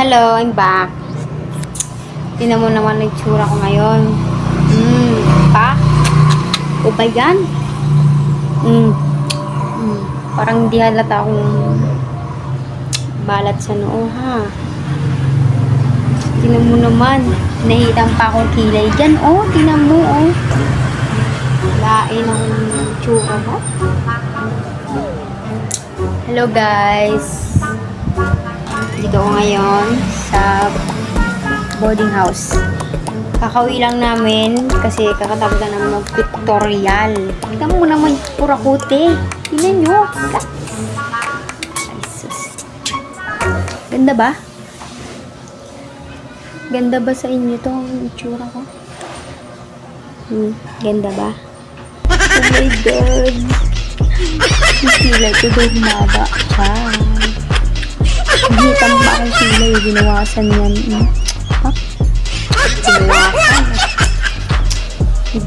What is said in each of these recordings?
Hello, I'm back. Tingnan mo naman ang itsura ko ngayon. Pa? O ba yan? Parang hindi halata akong balat sa noo, ha? Tingnan mo naman. Nahitam pa akong kilay dyan. Oh, tingnan mo, oh. Lain akong itsura ba? Hello, guys. Dito ako ngayon sa boarding house. Kakauwi lang namin kasi kakatapos lang namin mag-pictorial. Tignan mo naman, pura kote. Tignan nyo. Ay, sus. Ganda ba? Ganda ba sa inyo to ang itsura ko? Ganda ba? Oh my God. Sila ko daw humaba. Wow. Hitam pa ang sila yung ginawasan yan. Ginawasan.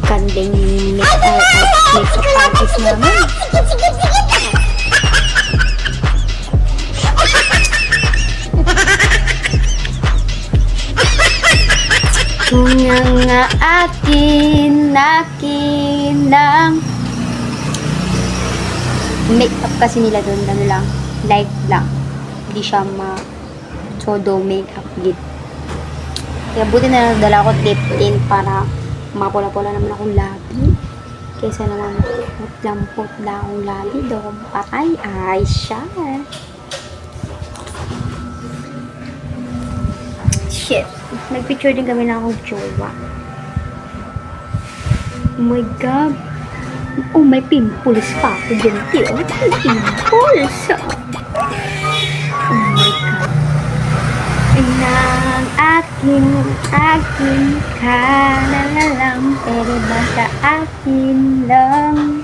Gandeng make-up artist naman. Kung nga akin lang make-up kasi nila doon, ano lang, light lang. Hindi siya todo make-up git. Kaya buti na nadala ko lip tint para mapula-pula naman akong labi. Kaysa naman lampot na akong labi doon. Patay, ay siya. Shit. Nagpicture din kami na akong jowa. Oh my God. Oh, may pimples pa ako dyan. Oh, may pimples. Oh my God. Nang akin ka na lang, pero ba sa akin lang?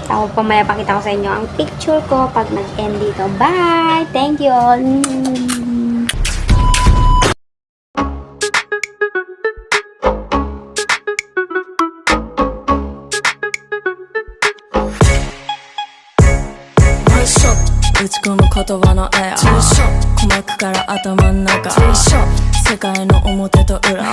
Ako pa maya pakita ko sa inyo ang picture ko pag nag-end dito. Bye! Thank you all!打ち込む言葉のエア鼓膜から頭の中世界の表と裏